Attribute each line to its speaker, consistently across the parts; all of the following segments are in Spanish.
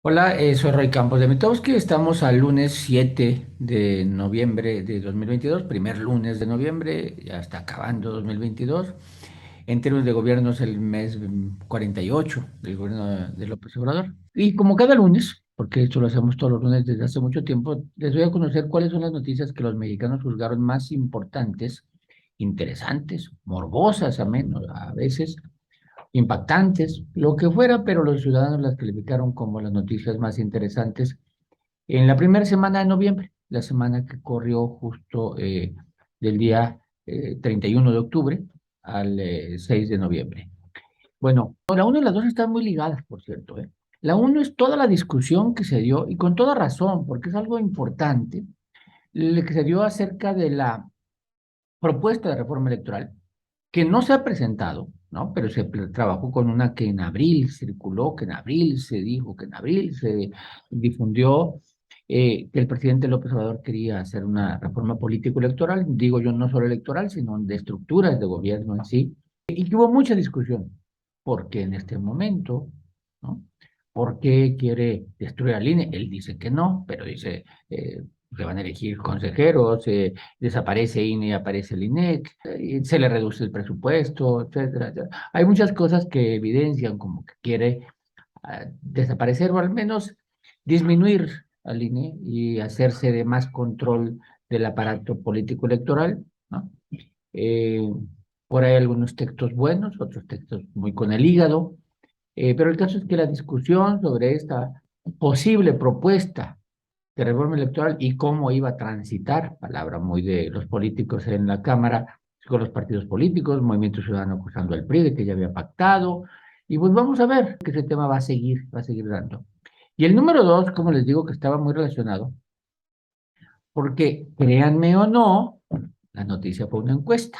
Speaker 1: Hola, soy Roy Campos de Mitowski. Estamos al lunes 7 de noviembre de 2022, primer lunes de noviembre, ya está acabando 2022. En términos de gobierno es el mes 48 del gobierno de López Obrador. Y como cada lunes, porque esto lo hacemos todos los lunes desde hace mucho tiempo, les voy a conocer cuáles son las noticias que los mexicanos juzgaron más importantes, interesantes, morbosas a veces impactantes, lo que fuera, pero los ciudadanos las calificaron como las noticias más interesantes en la primera semana de noviembre, la semana que corrió justo del día 31 de octubre al 6 de noviembre. Bueno, la 1 y la 2 están muy ligadas, por cierto, ¿eh? La 1 es toda la discusión que se dio, y con toda razón, porque es algo importante, que se dio acerca de la propuesta de reforma electoral que no se ha presentado, ¿no? Pero trabajó con una que en abril circuló, que en abril se dijo, que en abril se difundió, que el presidente López Obrador quería hacer una reforma político-electoral, digo yo no solo electoral, sino de estructuras de gobierno en sí, y que hubo mucha discusión, porque en este momento, ¿no? ¿Por qué quiere destruir al INE? Él dice que no, pero dice, se van a elegir consejeros, desaparece INE y aparece el INEC, se le reduce el presupuesto, etcétera, etcétera. Hay muchas cosas que evidencian como que quiere desaparecer o al menos disminuir al INE y hacerse de más control del aparato político electoral, ¿no? Eh, por ahí algunos textos buenos, otros textos muy con el hígado, pero el caso es que la discusión sobre esta posible propuesta de reforma electoral y cómo iba a transitar, palabra muy de los políticos en la Cámara, con los partidos políticos, Movimiento Ciudadano acusando al PRI de que ya había pactado, y pues vamos a ver que ese tema va a seguir dando. Y el número dos, como les digo, que estaba muy relacionado, porque créanme o no, la noticia fue una encuesta.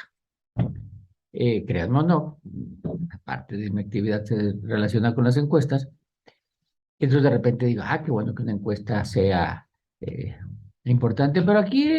Speaker 1: Créanme o no, parte de mi actividad se relaciona con las encuestas. Entonces de repente digo, qué bueno que una encuesta sea eh, importante, pero aquí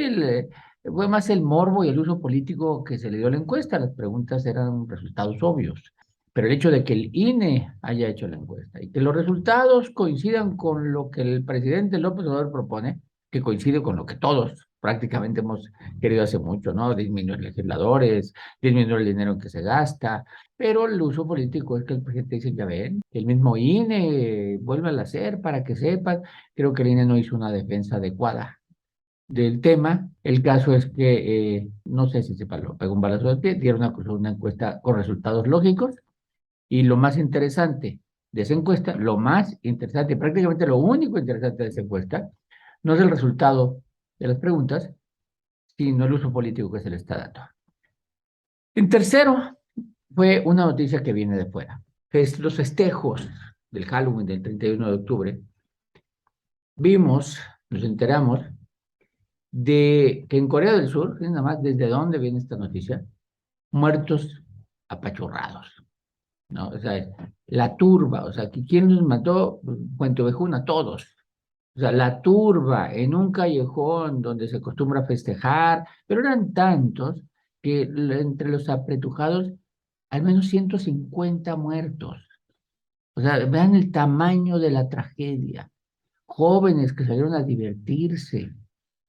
Speaker 1: fue más el morbo y el uso político que se le dio a la encuesta. Las preguntas eran resultados obvios, pero el hecho de que el INE haya hecho la encuesta y que los resultados coincidan con lo que el presidente López Obrador propone, que coincide con lo que todos prácticamente hemos querido hace mucho, ¿no? Disminuir legisladores, disminuir el dinero que se gasta, pero el uso político es que el presidente dice, ya ven, el mismo INE vuelve a hacer para que sepan. Creo que el INE no hizo una defensa adecuada del tema. El caso es que, no sé si se pegó un balazo de pie, dieron una encuesta con resultados lógicos, y lo más interesante de esa encuesta, lo más interesante, prácticamente lo único interesante de esa encuesta, no es el resultado de las preguntas, sino el uso político que se le está dando. En tercero, fue una noticia que viene de fuera, que es los festejos del Halloween del 31 de octubre. Vimos, nos enteramos de que en Corea del Sur, fíjense nada más desde dónde viene esta noticia, muertos apachurrados, ¿no? O sea, la turba, o sea, ¿quién los mató? Puente Ovejuna, todos. O sea, la turba en un callejón donde se acostumbra a festejar, pero eran tantos que entre los apretujados, al menos 150 muertos. O sea, vean el tamaño de la tragedia. Jóvenes que salieron a divertirse,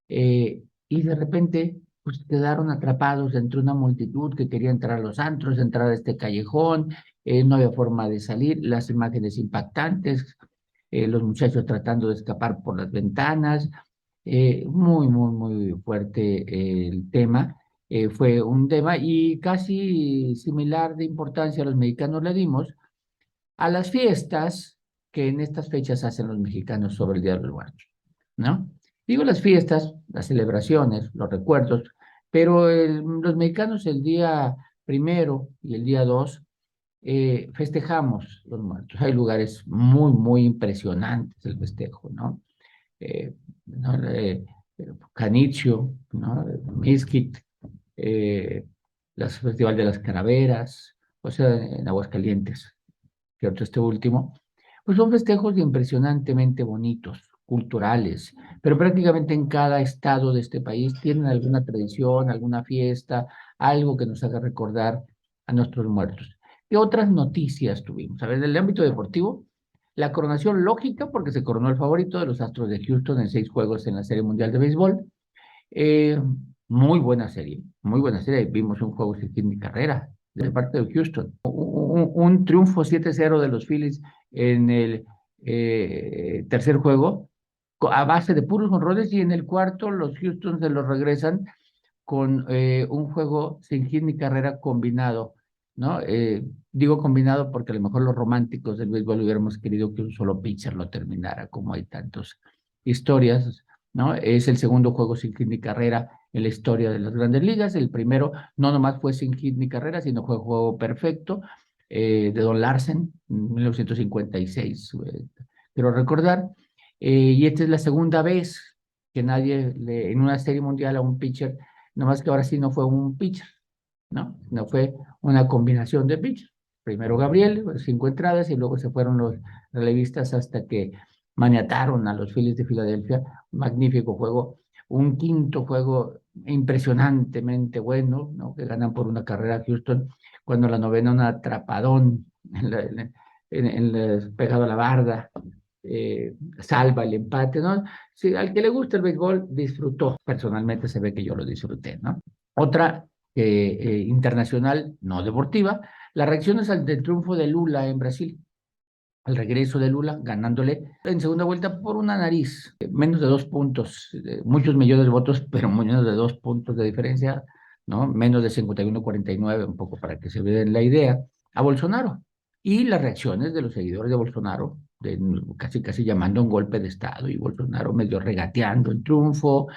Speaker 1: y de repente pues quedaron atrapados entre una multitud que quería entrar a los antros, entrar a este callejón, no había forma de salir, las imágenes impactantes, los muchachos tratando de escapar por las ventanas, muy, muy, muy fuerte el tema. Fue un tema y casi similar de importancia a los mexicanos le dimos a las fiestas que en estas fechas hacen los mexicanos sobre el Día de los Muertos, ¿no? Digo las fiestas, las celebraciones, los recuerdos, pero los mexicanos el día primero y el día dos festejamos los muertos. Hay lugares muy, muy impresionantes del festejo, ¿no? ¿No? Canicho, ¿no? Mixquic, eh, las Festival de las Calaveras, o sea, en Aguascalientes, ¿cierto? Este último, pues son festejos impresionantemente bonitos, culturales, pero prácticamente en cada estado de este país tienen alguna tradición, alguna fiesta, algo que nos haga recordar a nuestros muertos. ¿Qué otras noticias tuvimos? A ver, en el ámbito deportivo, La coronación lógica, porque se coronó el favorito de los Astros de Houston en 6 juegos en la Serie Mundial de Béisbol. Eh, Muy buena serie, muy buena serie. Vimos un juego sin hit ni carrera de parte de Houston. Un triunfo 7-0 de los Phillies en el tercer juego a base de puros jonrones, y en el cuarto los Houston se los regresan con un juego sin hit ni carrera combinado, ¿no? Digo combinado porque a lo mejor los románticos del béisbol hubiéramos querido que un solo pitcher lo terminara, como hay tantas historias, ¿no? Es el segundo juego sin hit ni carrera en la historia de las Grandes Ligas. El primero no nomás fue sin hit ni carrera, sino fue juego perfecto de Don Larsen en 1956, quiero recordar. Y esta es la segunda vez que nadie en una serie mundial a un pitcher, nomás que ahora sí no fue un pitcher, ¿no? No fue una combinación de pitchers. Primero Gabriel, 5 entradas, y luego se fueron los relevistas hasta que maniataron a los Phillies de Filadelfia. Magnífico juego. Un quinto juego impresionantemente bueno, ¿no? Que ganan por una carrera a Houston, cuando la novena un atrapadón pegado a la barda, salva el empate, ¿no? Sí, al que le gusta el béisbol disfrutó. Personalmente se ve que yo lo disfruté, ¿no? Otra internacional, no deportiva, las reacciones al del triunfo de Lula en Brasil, al regreso de Lula, ganándole en segunda vuelta por una nariz, menos de 2 puntos, muchos millones de votos, pero menos de 2 puntos de diferencia, ¿no? Menos de 51-49, un poco para que se vean la idea, a Bolsonaro. Y las reacciones de los seguidores de Bolsonaro, casi casi llamando un golpe de Estado, y Bolsonaro medio regateando el triunfo,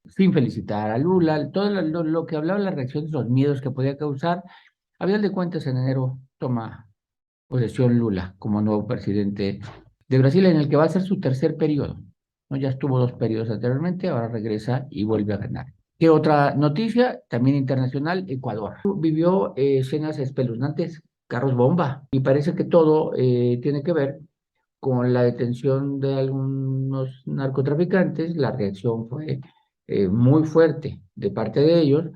Speaker 1: sin felicitar a Lula, todo lo que hablaba, las reacciones, los miedos que podía causar. A final de cuentas, en enero toma posesión Lula como nuevo presidente de Brasil, en el que va a ser su tercer periodo, ¿no? Ya estuvo 2 periodos anteriormente, ahora regresa y vuelve a ganar. ¿Qué otra noticia? También internacional, Ecuador. Vivió escenas espeluznantes, carros bomba, y parece que todo tiene que ver con la detención de algunos narcotraficantes. La reacción fue muy fuerte de parte de ellos.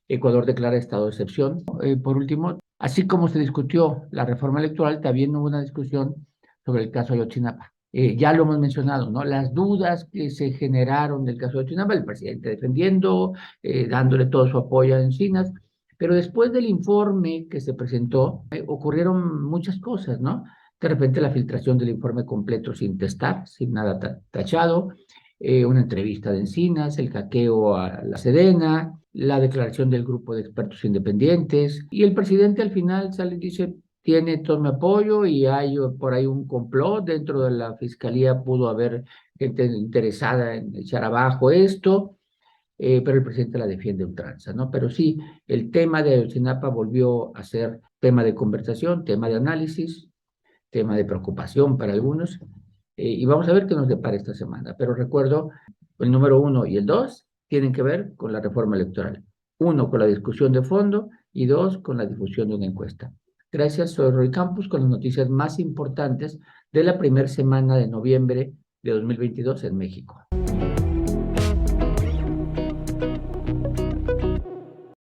Speaker 1: Ecuador declara estado de excepción. Por último, así como se discutió la reforma electoral, también hubo una discusión sobre el caso Ayotzinapa. Ya lo hemos mencionado, ¿no? Las dudas que se generaron del caso Ayotzinapa, el presidente defendiendo, dándole todo su apoyo a Encinas, pero después del informe que se presentó, ocurrieron muchas cosas, ¿no? De repente la filtración del informe completo sin testar, sin nada tachado, una entrevista de Encinas, el hackeo a la Sedena, la declaración del grupo de expertos independientes, y el presidente al final sale y dice, tiene todo mi apoyo, y hay por ahí un complot dentro de la fiscalía, pudo haber gente interesada en echar abajo esto, pero el presidente la defiende a ultranza, ¿no? Pero sí, el tema de Ayotzinapa volvió a ser tema de conversación, tema de análisis, tema de preocupación para algunos, y vamos a ver qué nos depara esta semana. Pero recuerdo, el número 1 y el 2 tienen que ver con la reforma electoral. 1, con la discusión de fondo, y 2, con la difusión de una encuesta. Gracias, soy Roy Campos con las noticias más importantes de la primera semana de noviembre de 2022 en México.